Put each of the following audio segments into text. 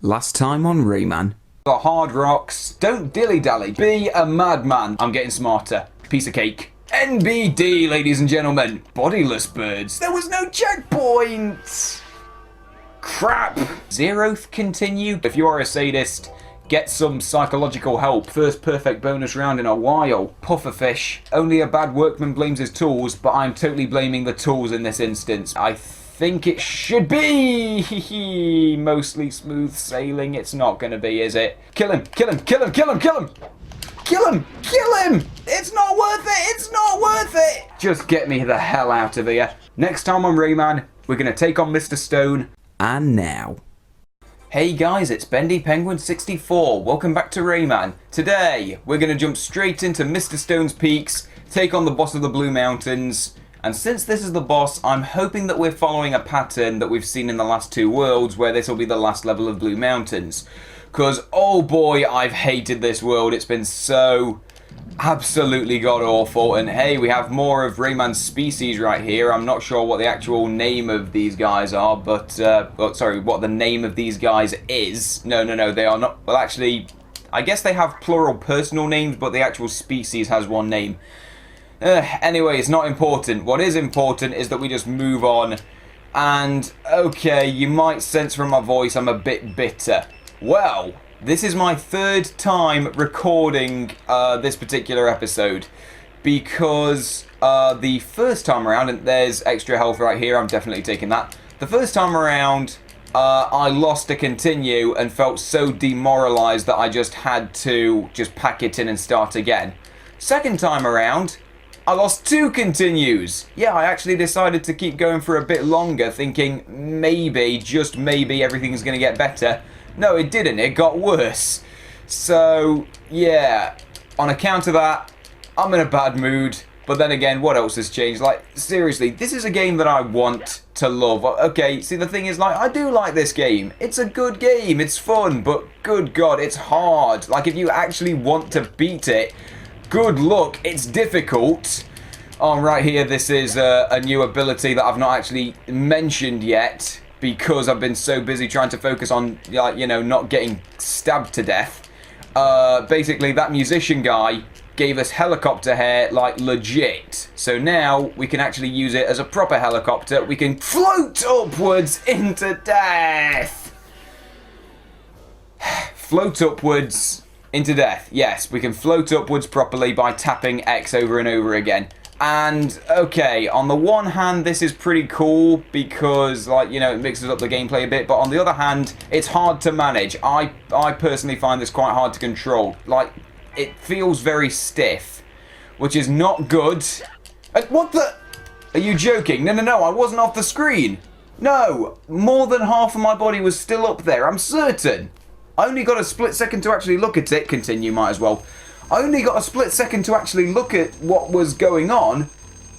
Last time on Rayman. The hard rocks. Don't dilly-dally. Be a madman. I'm getting smarter. Piece of cake. NBD, ladies and gentlemen. Bodiless birds. There was no checkpoint. Crap. 0th continue. If you are a sadist, get some psychological help. First perfect bonus round in a while. Pufferfish. Only a bad workman blames his tools, but I'm totally blaming the tools in this instance. I think it should be mostly smooth sailing. It's not gonna be, is it? Kill him, kill him, kill him, kill him, kill him! Kill him! Kill him! It's not worth it! It's not worth it! Just get me the hell out of here. Next time on Rayman, we're gonna take on Mr. Stone. And now. Hey guys, it's Bendy Penguin 64. Welcome back to Rayman. Today, we're gonna jump straight into Mr. Stone's Peaks, take on the boss of the Blue Mountains. And since this is the boss, I'm hoping that we're following a pattern that we've seen in the last two worlds, where this will be the last level of Blue Mountains. Because, oh boy, I've hated this world. It's been so absolutely god-awful. And hey, we have more of Rayman's species right here. I'm not sure what the actual name of these guys are, but, what the name of these guys is. No, they are not. Well, actually, I guess they have plural personal names, but the actual species has one name. Anyway, it's not important. What is important is that we just move on. And, okay, you might sense from my voice I'm a bit bitter. Well, this is my third time recording this particular episode. Because the first time around, and there's extra health right here, I'm definitely taking that. The first time around, I lost a continue and felt so demoralised that I just had to just pack it in and start again. Second time around, I lost 2 continues. Yeah, I actually decided to keep going for a bit longer, thinking maybe, just maybe, everything's going to get better. No, it didn't. It got worse. So, yeah, on account of that, I'm in a bad mood. But then again, what else has changed? Like, seriously, this is a game that I want to love. Okay, see, the thing is, like, I do like this game. It's a good game. It's fun, but good God, it's hard. Like, if you actually want to beat it, good luck, it's difficult. Right here, this is a new ability that I've not actually mentioned yet because I've been so busy trying to focus on, like, you know, not getting stabbed to death. Basically, that musician guy gave us helicopter hair, like, legit. So now we can actually use it as a proper helicopter. We can float upwards into death. Float upwards into death. Yes, we can float upwards properly by tapping X over and over again. And, okay, on the one hand, this is pretty cool because, like, you know, it mixes up the gameplay a bit. But on the other hand, it's hard to manage. I personally find this quite hard to control. Like, it feels very stiff, which is not good. What the? Are you joking? No, I wasn't off the screen. No, more than half of my body was still up there, I'm certain. I only got a split second to actually look at it. Continue, might as well. I only got a split second to actually look at what was going on,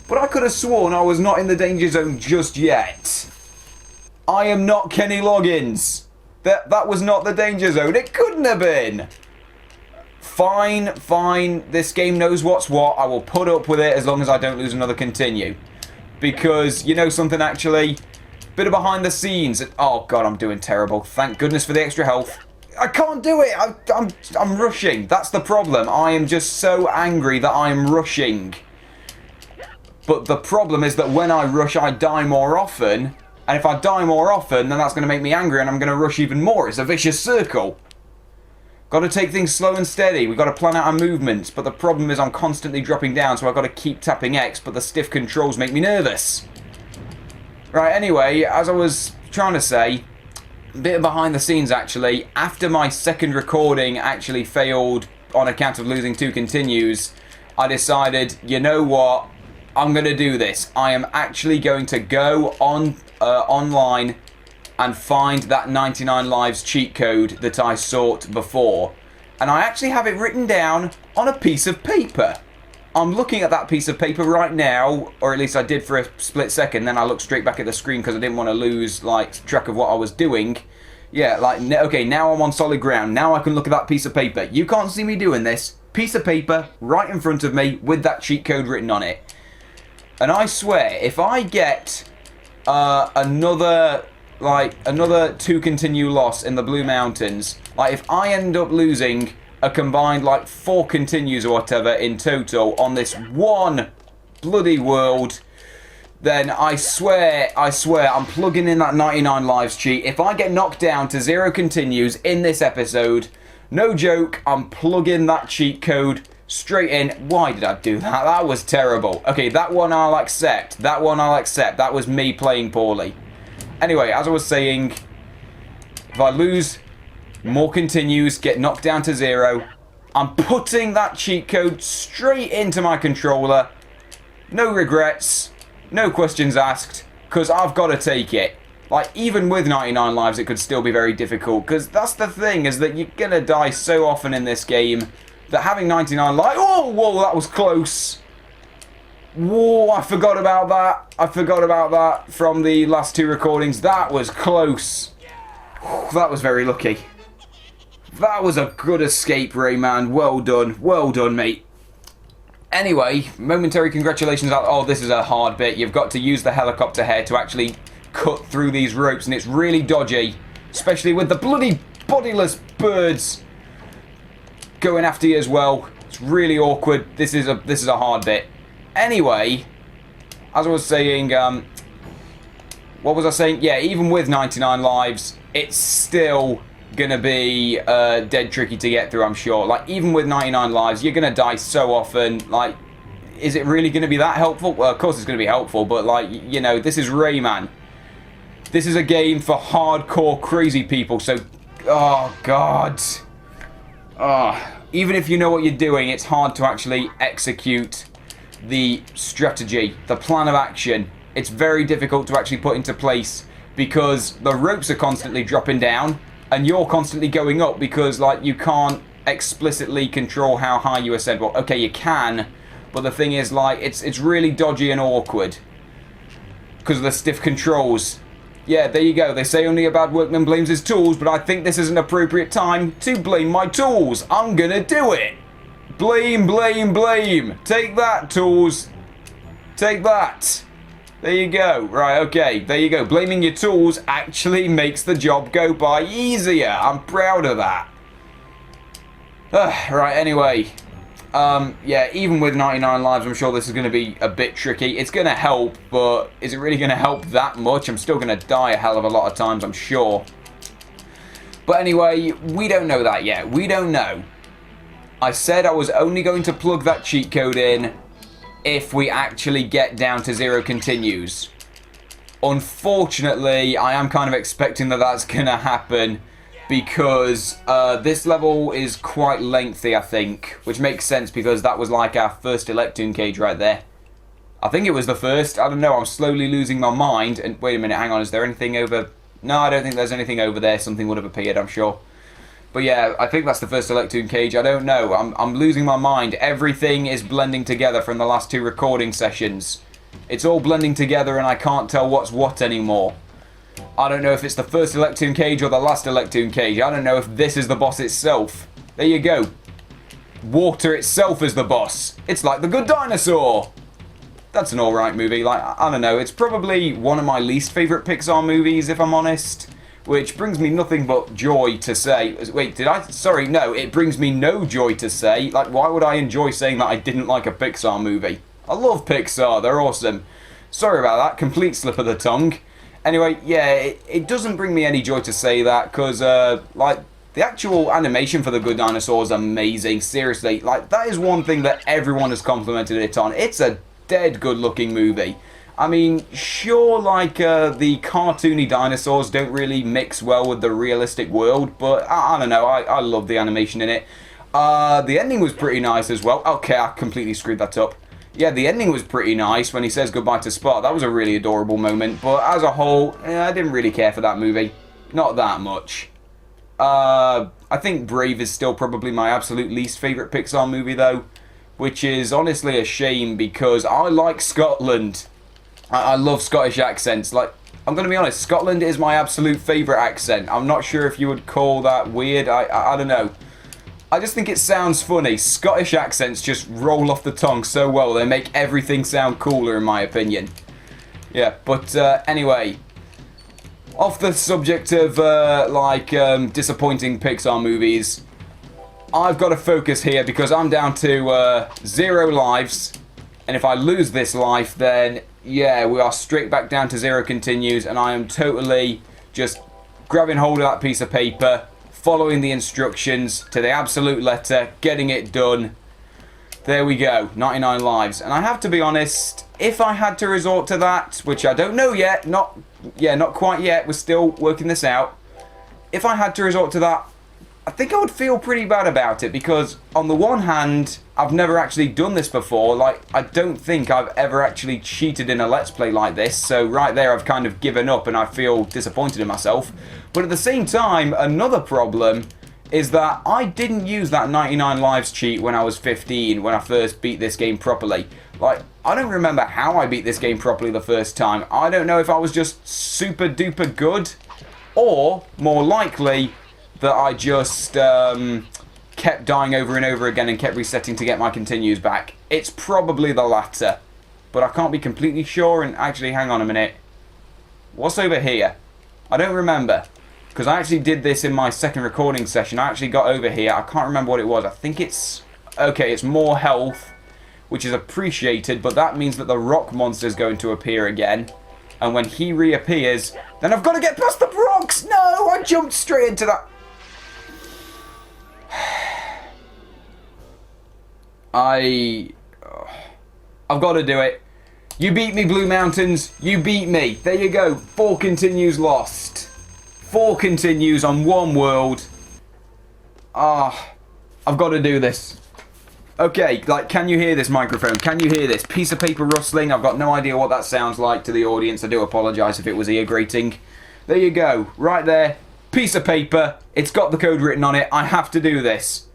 but I could have sworn I was not in the danger zone just yet. I am not Kenny Loggins. That was not the danger zone. It couldn't have been. Fine. This game knows what's what. I will put up with it as long as I don't lose another continue. Because, you know something, actually? Bit of behind the scenes. Oh, God, I'm doing terrible. Thank goodness for the extra health. I can't do it. I'm rushing. That's the problem. I am just so angry that I am rushing. But the problem is that when I rush, I die more often. And if I die more often, then that's going to make me angry and I'm going to rush even more. It's a vicious circle. Got to take things slow and steady. We've got to plan out our movements. But the problem is I'm constantly dropping down, so I've got to keep tapping X. But the stiff controls make me nervous. Right, anyway, as I was trying to say, a bit behind the scenes, actually. After my second recording actually failed on account of losing 2 continues, I decided, you know what, I'm going to do this. I am actually going to go on online and find that 99 lives cheat code that I sought before. And I actually have it written down on a piece of paper. I'm looking at that piece of paper right now, or at least I did for a split second, then I looked straight back at the screen because I didn't want to lose, like, track of what I was doing. Yeah, like, okay, now I'm on solid ground. Now I can look at that piece of paper. You can't see me doing this. Piece of paper right in front of me with that cheat code written on it. And I swear, if I get another like, another 2 continue loss in the Blue Mountains, like, if I end up losing a combined, like, 4 continues or whatever in total on this one bloody world, then I swear, I'm plugging in that 99 lives cheat. If I get knocked down to 0 continues in this episode, no joke, I'm plugging that cheat code straight in. Why did I do that? That was terrible. Okay, that one I'll accept. That one I'll accept. That was me playing poorly. Anyway, as I was saying, if I lose more continues, get knocked down to 0, I'm putting that cheat code straight into my controller. No regrets. No questions asked, because I've got to take it. Like, even with 99 lives, it could still be very difficult, because that's the thing, is that you're going to die so often in this game, that having 99 lives... Oh, whoa, that was close. Whoa, I forgot about that. I forgot about that from the last 2 recordings. That was close. That was very lucky. That was a good escape, Rayman. Well done. Well done, mate. Anyway, momentary congratulations. Oh, this is a hard bit. You've got to use the helicopter head to actually cut through these ropes, and it's really dodgy, especially with the bloody bodiless birds going after you as well. It's really awkward. This is a hard bit. Anyway, as I was saying, what was I saying? Yeah, even with 99 lives, it's still gonna be dead tricky to get through, I'm sure. Like, even with 99 lives, you're gonna die so often. Like, is it really gonna be that helpful? Well, of course it's gonna be helpful, but, like, you know, this is Rayman. This is a game for hardcore crazy people, so... Oh, God. Oh, even if you know what you're doing, it's hard to actually execute the strategy, the plan of action. It's very difficult to actually put into place because the ropes are constantly dropping down, and you're constantly going up because, like, you can't explicitly control how high you ascend. Well, okay, you can, but the thing is, like, it's really dodgy and awkward because of the stiff controls. Yeah, there you go. They say only a bad workman blames his tools, but I think this is an appropriate time to blame my tools. I'm gonna do it. Blame, blame, blame. Take that, tools. Take that. There you go. Right, okay. There you go. Blaming your tools actually makes the job go by easier. I'm proud of that. Right, anyway. Yeah, even with 99 lives, I'm sure this is going to be a bit tricky. It's going to help, but is it really going to help that much? I'm still going to die a hell of a lot of times, I'm sure. But anyway, we don't know that yet. We don't know. I said I was only going to plug that cheat code in if we actually get down to 0 continues. Unfortunately, I am kind of expecting that that's going to happen because this level is quite lengthy, I think, which makes sense because that was like our first Electoon cage right there. I think it was the first. I don't know, I'm slowly losing my mind. And wait a minute, hang on, is there anything over... No, I don't think there's anything over there. Something would have appeared, I'm sure. But yeah, I think that's the first Electoon cage. I don't know. I'm losing my mind. Everything is blending together from the last 2 recording sessions. It's all blending together and I can't tell what's what anymore. I don't know if it's the first Electoon cage or the last Electoon cage. I don't know if this is the boss itself. There you go. Water itself is the boss. It's like The Good Dinosaur. That's an alright movie. Like, I don't know. It's probably one of my least favourite Pixar movies, if I'm honest. Which brings me nothing but joy to say. Wait, did I? Sorry, no. It brings me no joy to say. Like, why would I enjoy saying that I didn't like a Pixar movie? I love Pixar. They're awesome. Sorry about that. Complete slip of the tongue. Anyway, yeah, it doesn't bring me any joy to say that because, like, the actual animation for The Good Dinosaur is amazing. Seriously, like, that is one thing that everyone has complimented it on. It's a dead good-looking movie. I mean, sure, like, the cartoony dinosaurs don't really mix well with the realistic world, but I don't know, I love the animation in it. The ending was pretty nice as well. Okay, I completely screwed that up. Yeah, the ending was pretty nice when he says goodbye to Spot. That was a really adorable moment, but as a whole, I didn't really care for that movie. Not that much. I think Brave is still probably my absolute least favourite Pixar movie, though, which is honestly a shame because I like Scotland. I love Scottish accents. Like, I'm going to be honest, Scotland is my absolute favourite accent. I'm not sure if you would call that weird. I don't know. I just think it sounds funny. Scottish accents just roll off the tongue so well. They make everything sound cooler, in my opinion. Yeah, but anyway. off the subject of, disappointing Pixar movies, I've got to focus here because I'm down to 0 lives. And if I lose this life, then, yeah, we are straight back down to 0 continues. And I am totally just grabbing hold of that piece of paper, following the instructions to the absolute letter, getting it done. There we go, 99 lives. And I have to be honest, if I had to resort to that, which I don't know yet, not quite yet, we're still working this out. If I had to resort to that, I think I would feel pretty bad about it because on the one hand, I've never actually done this before. Like, I don't think I've ever actually cheated in a Let's Play like this. So right there, I've kind of given up and I feel disappointed in myself. But at the same time, another problem is that I didn't use that 99 lives cheat when I was 15, when I first beat this game properly. Like, I don't remember how I beat this game properly the first time. I don't know if I was just super duper good, or more likely that I just kept dying over and over again and kept resetting to get my continues back. It's probably the latter, but I can't be completely sure. And actually, hang on a minute. What's over here? I don't remember, because I actually did this in my second recording session. I actually got over here. I can't remember what it was. I think it's... okay, it's more health, which is appreciated, but that means that the rock monster is going to appear again. And when he reappears, then I've got to get past the rocks! No, I jumped straight into that... I've got to do it. You beat me, Blue Mountains. You beat me. There you go. 4 continues lost. 4 continues on 1 world. I've got to do this. Okay, like, can you hear this microphone? Can you hear this? Piece of paper rustling. I've got no idea what that sounds like to the audience. I do apologise if it was ear grating. There you go. Right there. Piece of paper. It's got the code written on it. I have to do this.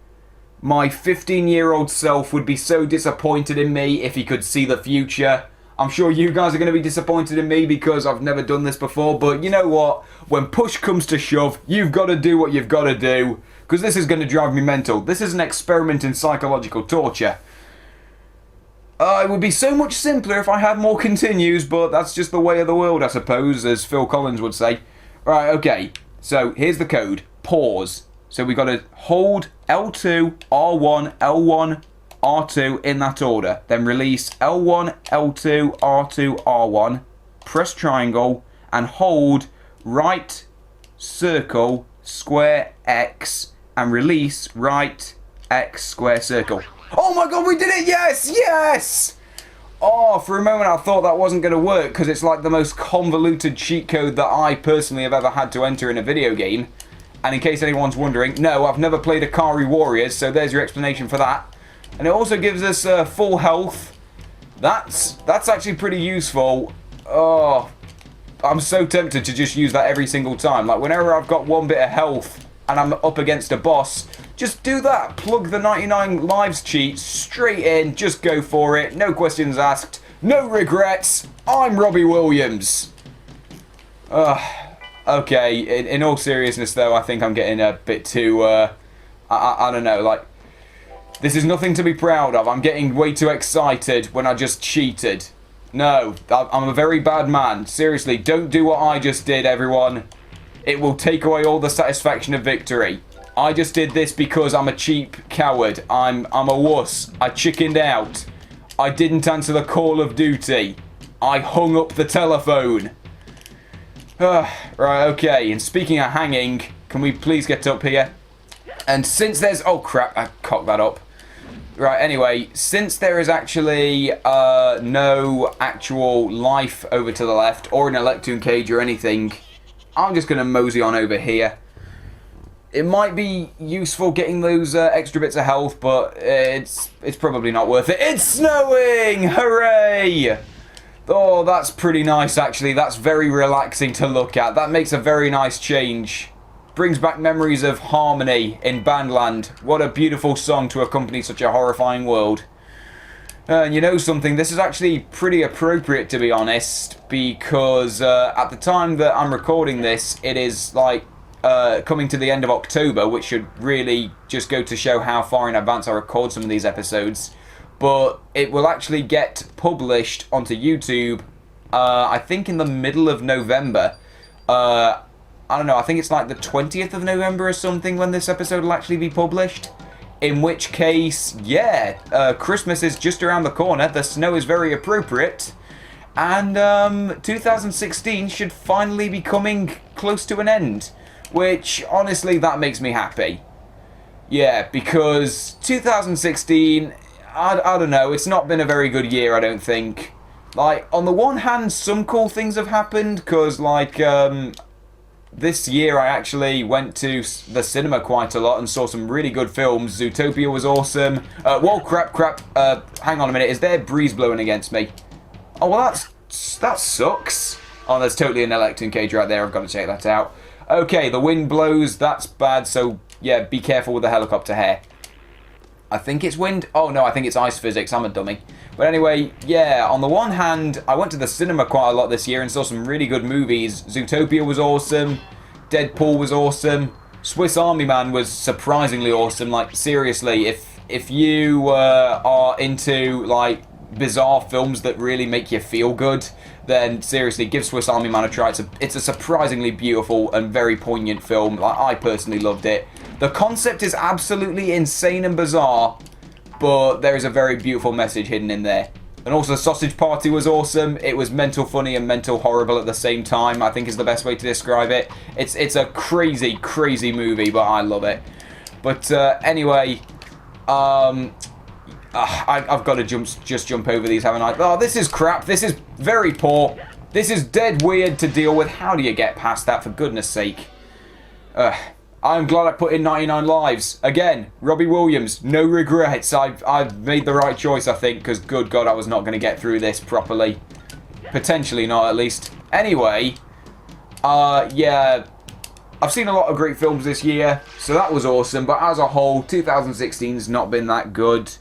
My 15-year-old self would be so disappointed in me if he could see the future. I'm sure you guys are going to be disappointed in me because I've never done this before. But you know what? When push comes to shove, you've got to do what you've got to do. Because this is going to drive me mental. This is an experiment in psychological torture. It would be so much simpler if I had more continues, but that's just the way of the world, I suppose, as Phil Collins would say. Right, okay. So here's the code. Pause. So we've got to hold L2, R1, L1, R2 in that order. Then release L1, L2, R2, R1. Press triangle and hold right circle square X and release right X square circle. Oh my god, we did it! Yes! Yes! Oh, for a moment I thought that wasn't going to work because it's like the most convoluted cheat code that I personally have ever had to enter in a video game. And in case anyone's wondering, no, I've never played Akari Warriors, so there's your explanation for that. And it also gives us full health. That's actually pretty useful. Oh, I'm so tempted to just use that every single time. Like, whenever I've got 1 bit of health and I'm up against a boss, just do that. Plug the 99 lives cheat straight in. Just go for it. No questions asked. No regrets. I'm Robbie Williams. Okay, in all seriousness though, I think I'm getting a bit too, I don't know, like, this is nothing to be proud of. I'm getting way too excited when I just cheated. No, I'm a very bad man. Seriously, don't do what I just did, everyone. It will take away all the satisfaction of victory. I just did this because I'm a cheap coward. I'm a wuss. I chickened out. I didn't answer the call of duty. I hung up the telephone. Right, okay, and speaking of hanging, can we please get up here? And since there's... oh crap, I cocked that up. Right, anyway, since there is actually no actual life over to the left, or an Electoon cage or anything, I'm just going to mosey on over here. It might be useful getting those extra bits of health, but it's probably not worth it. It's snowing! Hooray! Oh, that's pretty nice, actually. That's very relaxing to look at. That makes a very nice change. Brings back memories of Harmony in Bandland. What a beautiful song to accompany such a horrifying world. And you know something? This is actually pretty appropriate, to be honest, because at the time that I'm recording this, it is, like, coming to the end of October, which should really just go to show how far in advance I record some of these episodes. But it will actually get published onto YouTube, I think in the middle of November. I don't know, I think it's like the 20th of November or something when this episode will actually be published. In which case, yeah, Christmas is just around the corner. The snow is very appropriate. And 2016 should finally be coming close to an end. Which, honestly, that makes me happy. Yeah, because 2016, I don't know, it's not been a very good year, I don't think. Like, on the one hand, some cool things have happened, because, like, this year I actually went to the cinema quite a lot and saw some really good films. Zootopia was awesome. Whoa, crap. Hang on a minute, is there a breeze blowing against me? Oh, well, that sucks. Oh, there's totally an electron cage right there, I've got to check that out. Okay, the wind blows, that's bad, so, yeah, be careful with the helicopter hair. I think it's wind. Oh, no, I think it's ice physics, I'm a dummy. But anyway, yeah, on the one hand, I went to the cinema quite a lot this year and saw some really good movies. Zootopia was awesome. Deadpool was awesome. Swiss Army Man was surprisingly awesome. Like, seriously, if you are into, like, bizarre films that really make you feel good, then seriously, give Swiss Army Man a try. It's a surprisingly beautiful and very poignant film. Like, I personally loved it. The concept is absolutely insane and bizarre, but there is a very beautiful message hidden in there. And also, Sausage Party was awesome. It was mental funny and mental horrible at the same time, I think is the best way to describe it. It's a crazy, crazy movie, but I love it. But anyway, I've got to just jump over these, haven't I? Oh, this is crap. This is very poor. This is dead weird to deal with. How do you get past that, for goodness sake? I'm glad I put in 99 lives. Again, Robbie Williams, no regrets. I've made the right choice, I think, because good God, I was not going to get through this properly. Potentially not, at least. Anyway, yeah, I've seen a lot of great films this year, so that was awesome. But as a whole, 2016's not been that good.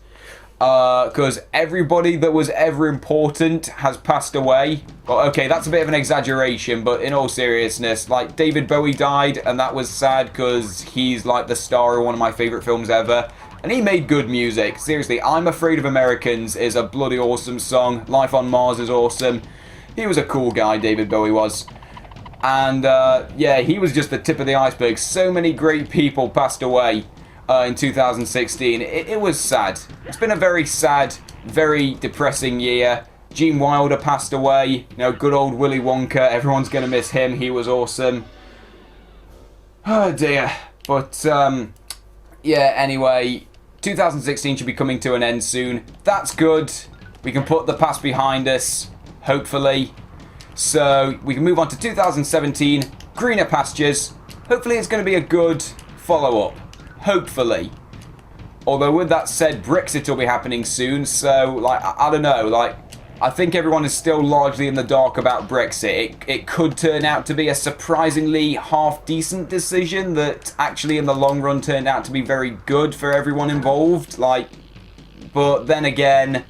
Because everybody that was ever important has passed away. Well, okay, that's a bit of an exaggeration, but in all seriousness, like, David Bowie died, and that was sad because he's, like, the star of one of my favourite films ever. And he made good music. Seriously, I'm Afraid of Americans is a bloody awesome song. Life on Mars is awesome. He was a cool guy, David Bowie was. And, yeah, he was just the tip of the iceberg. So many great people passed away. In 2016. It was sad. It's been a very sad, very depressing year. Gene Wilder passed away. You know, good old Willy Wonka. Everyone's going to miss him. He was awesome. Oh dear. But, yeah, anyway, 2016 should be coming to an end soon. That's good. We can put the past behind us, hopefully. So, we can move on to 2017. Greener pastures. Hopefully it's going to be a good follow-up. Hopefully. Although with that said, Brexit will be happening soon, so, like, I don't know, like, I think everyone is still largely in the dark about Brexit. It could turn out to be a surprisingly half-decent decision that actually in the long run turned out to be very good for everyone involved, like, but then again,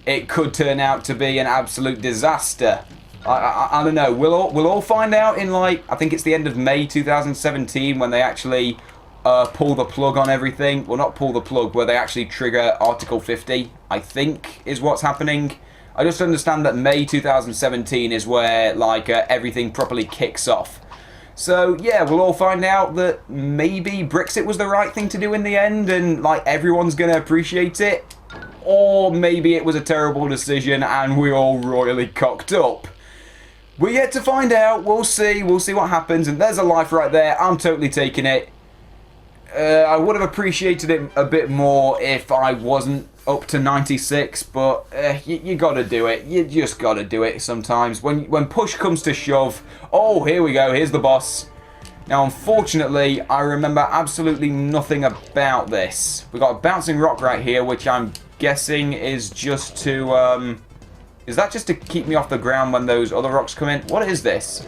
it could turn out to be an absolute disaster. I don't know, we'll all find out in, like, I think it's the end of May 2017 when they actually pull the plug on everything. Well, not pull the plug, where they actually trigger Article 50, I think, is what's happening. I just understand that May 2017 is where, like, everything properly kicks off. So, yeah, we'll all find out that maybe Brexit was the right thing to do in the end, and, like, everyone's going to appreciate it. Or maybe it was a terrible decision, and we all royally cocked up. We're yet to find out. We'll see what happens, and there's a life right there. I'm totally taking it. I would have appreciated it a bit more if I wasn't up to 96, but you gotta do it. You just gotta do it sometimes. When push comes to shove, oh, here we go, here's the boss. Now, unfortunately, I remember absolutely nothing about this. We've got a bouncing rock right here, which I'm guessing is just to, is that just to keep me off the ground when those other rocks come in? What is this?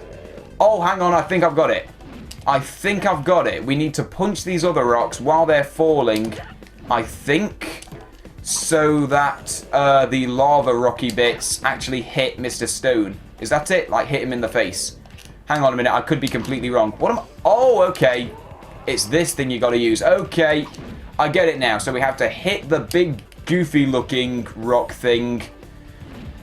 Oh, hang on, I think I've got it. I think I've got it. We need to punch these other rocks while they're falling, I think, so that the lava rocky bits actually hit Mr. Stone. Is that it? Like, hit him in the face. Hang on a minute, I could be completely wrong. What am I? Oh, okay. It's this thing you gotta use. Okay, I get it now. So we have to hit the big, goofy-looking rock thing.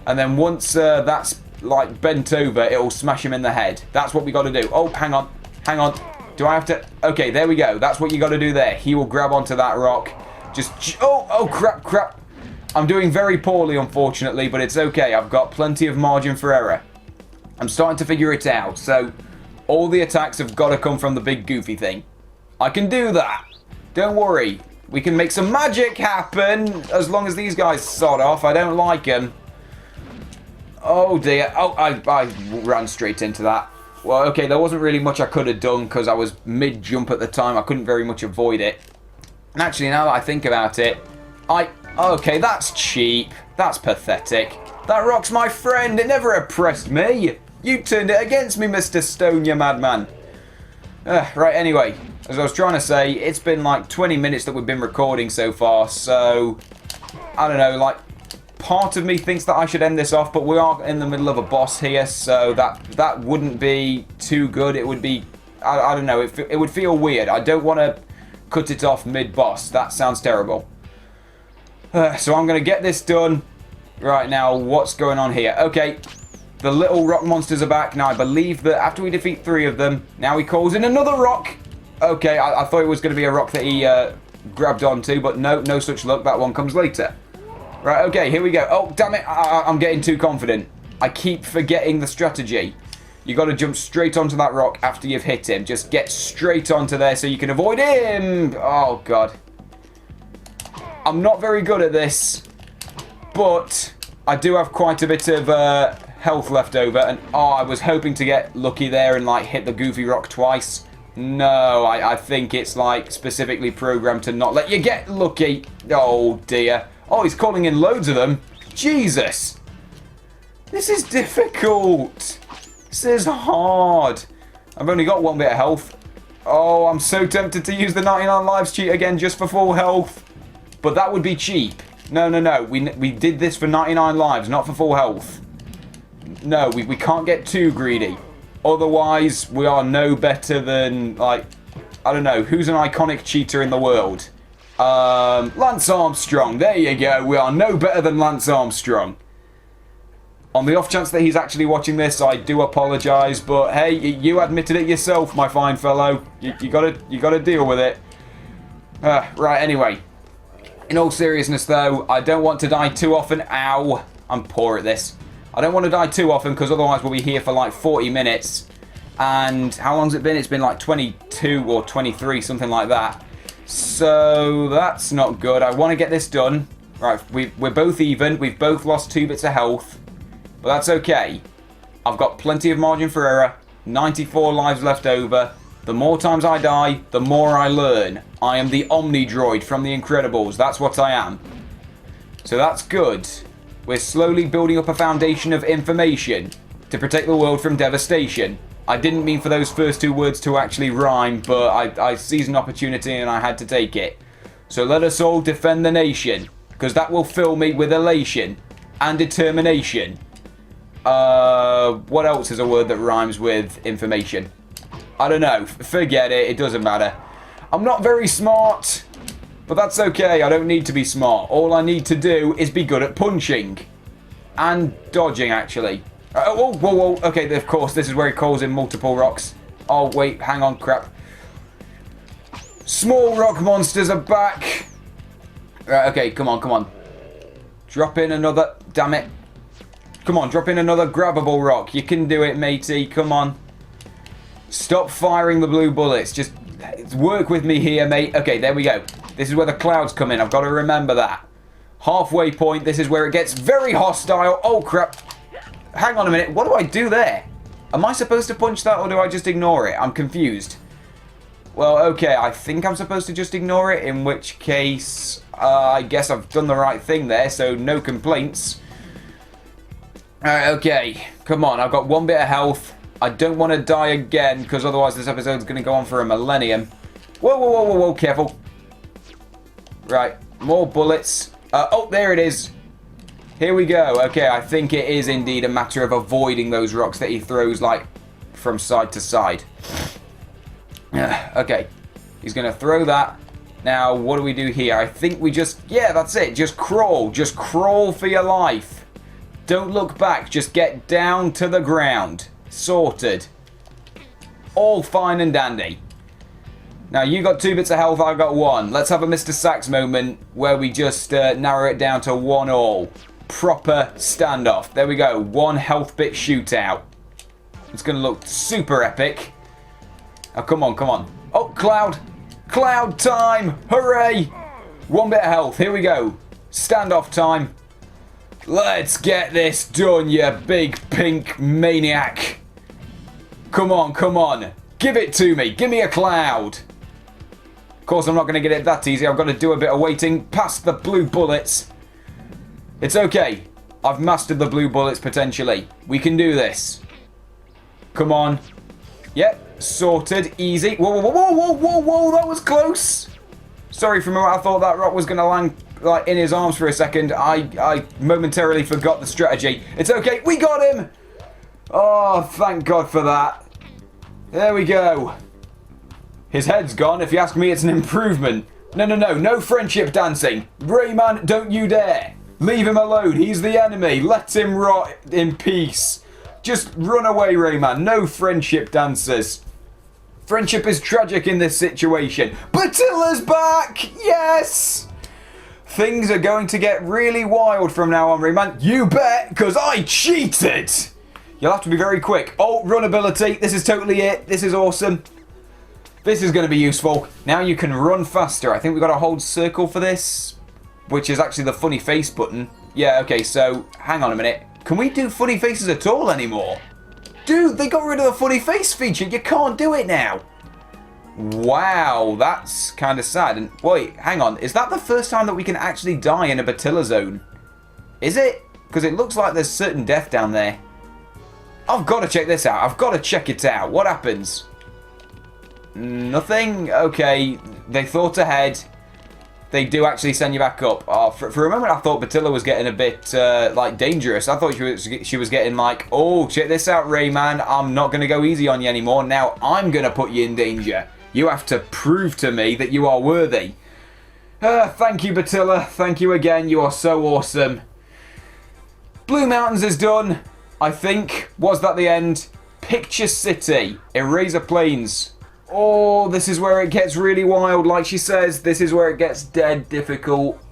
And then once that's like, bent over, it'll smash him in the head. That's what we got to do. Oh, hang on. Hang on. Do I have to... Okay, there we go. That's what you got to do there. He will grab onto that rock. Just... Oh, crap. I'm doing very poorly, unfortunately, but it's okay. I've got plenty of margin for error. I'm starting to figure it out. So, all the attacks have got to come from the big goofy thing. I can do that. Don't worry. We can make some magic happen as long as these guys sod off. I don't like them. Oh, dear. Oh, I ran straight into that. Well, okay, there wasn't really much I could have done because I was mid-jump at the time. I couldn't very much avoid it. And actually, now that I think about it, okay, that's cheap. That's pathetic. That rock's my friend. It never oppressed me. You turned it against me, Mr. Stone, you madman. Right, anyway, as I was trying to say, it's been like 20 minutes that we've been recording so far, so I don't know, like, part of me thinks that I should end this off, but we are in the middle of a boss here, so that wouldn't be too good. It would be, I don't know, it would feel weird. I don't want to cut it off mid-boss. That sounds terrible. So I'm going to get this done. Right, now, what's going on here? Okay, the little rock monsters are back. Now, I believe that after we defeat 3 of them, now he calls in another rock. Okay, I thought it was going to be a rock that he grabbed onto, but no such luck. That one comes later. Right, okay, here we go. Oh, damn it. I'm getting too confident. I keep forgetting the strategy. You got to jump straight onto that rock after you've hit him. Just get straight onto there so you can avoid him. Oh, God. I'm not very good at this, but I do have quite a bit of health left over. And, I was hoping to get lucky there and, like, hit the goofy rock twice. No, I think it's, like, specifically programmed to not let you get lucky. Oh, dear. Oh, he's calling in loads of them. Jesus. This is difficult. This is hard. I've only got 1 bit of health. Oh, I'm so tempted to use the 99 lives cheat again just for full health. But that would be cheap. No. We did this for 99 lives, not for full health. No, we can't get too greedy. Otherwise, we are no better than, like, I don't know, who's an iconic cheater in the world? Lance Armstrong. There you go. We are no better than Lance Armstrong. On the off chance that he's actually watching this, I do apologise, but hey, you admitted it yourself, my fine fellow. You gotta deal with it. Right, anyway. In all seriousness, though, I don't want to die too often. Ow. I'm poor at this. I don't want to die too often, because otherwise we'll be here for like 40 minutes. And how long's it been? It's been like 22 or 23, something like that. So that's not good. I want to get this done. Right, we're both even. We've both lost 2 bits of health. But that's okay. I've got plenty of margin for error. 94 lives left over. The more times I die, the more I learn. I am the Omni Droid from The Incredibles. That's what I am. So that's good. We're slowly building up a foundation of information to protect the world from devastation. I didn't mean for those first 2 words to actually rhyme, but I seized an opportunity and I had to take it. So let us all defend the nation, because that will fill me with elation and determination. What else is a word that rhymes with information? I don't know. Forget it. It doesn't matter. I'm not very smart, but that's okay. I don't need to be smart. All I need to do is be good at punching. And dodging, actually. Whoa. Okay, of course, this is where he calls in multiple rocks. Oh, wait. Hang on. Crap. Small rock monsters are back. Right, okay. Come on. Drop in another. Damn it. Come on, drop in another grabbable rock. You can do it, matey. Come on. Stop firing the blue bullets. Just work with me here, mate. Okay, there we go. This is where the clouds come in. I've got to remember that. Halfway point. This is where it gets very hostile. Oh, crap. Hang on a minute. What do I do there? Am I supposed to punch that or do I just ignore it? I'm confused. Well, okay. I think I'm supposed to just ignore it, in which case I guess I've done the right thing there, so no complaints. Alright, okay. Come on, I've got 1 bit of health. I don't want to die again, because otherwise this episode's going to go on for a millennium. Whoa, careful. Right, more bullets. Oh, there it is. Here we go. Okay, I think it is indeed a matter of avoiding those rocks that he throws, like, from side to side. Okay, he's going to throw that. Now, what do we do here? I think we just... Yeah, that's it. Just crawl. Just crawl for your life. Don't look back. Just get down to the ground. Sorted. All fine and dandy. Now, you got 2 bits of health, I've got 1. Let's have a Mr. Sax moment where we just narrow it down to 1-all. Proper standoff. There we go. 1 health bit shootout. It's going to look super epic. Oh, come on, come on. Oh, Cloud. Cloud time. Hooray. 1 bit of health. Here we go. Standoff time. Let's get this done, you big pink maniac. Come on, come on. Give it to me. Give me a Cloud. Of course, I'm not going to get it that easy. I've got to do a bit of waiting past the blue bullets. It's okay. I've mastered the blue bullets potentially. We can do this. Come on. Yep, sorted. Easy. Whoa, whoa, whoa, whoa, whoa, whoa. That was close. Sorry for a moment. I thought that rock was going to land like in his arms for a second. I momentarily forgot the strategy. It's okay. We got him. Oh, thank God for that. There we go. His head's gone. If you ask me, it's an improvement. No, no, no. No friendship dancing. Rayman, don't you dare. Leave him alone. He's the enemy. Let him rot in peace. Just run away, Rayman. No friendship dancers. Friendship is tragic in this situation. Batilla's back! Yes! Things are going to get really wild from now on, Rayman. You bet, because I cheated! You'll have to be very quick. Oh, run ability. This is totally it. This is awesome. This is going to be useful. Now you can run faster. I think we've got to hold circle for this, which is actually the funny face button. Yeah, okay, so hang on a minute. Can we do funny faces at all anymore? Dude, they got rid of the funny face feature. You can't do it now. Wow, that's kind of sad. And wait, hang on. Is that the first time that we can actually die in a Batilla zone? Is it? Because it looks like there's certain death down there. I've got to check this out. I've got to check it out. What happens? Nothing? Okay, they thought ahead. They do actually send you back up. Oh, for a moment, I thought Batilla was getting a bit, like, dangerous. I thought she was getting like, oh, check this out, Rayman. I'm not going to go easy on you anymore. Now I'm going to put you in danger. You have to prove to me that you are worthy. Thank you, Batilla. Thank you again. You are so awesome. Blue Mountains is done, I think. Was that the end? Picture City. Eraser Plains. Oh, this is where it gets really wild, like she says. This is where it gets dead difficult.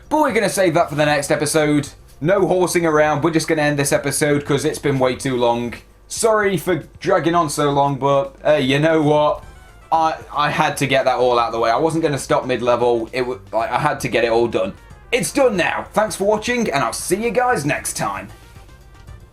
But we're going to save that for the next episode. No horsing around. We're just going to end this episode because it's been way too long. Sorry for dragging on so long, but hey, you know what? I had to get that all out of the way. I wasn't going to stop mid-level. I had to get it all done. It's done now. Thanks for watching, and I'll see you guys next time.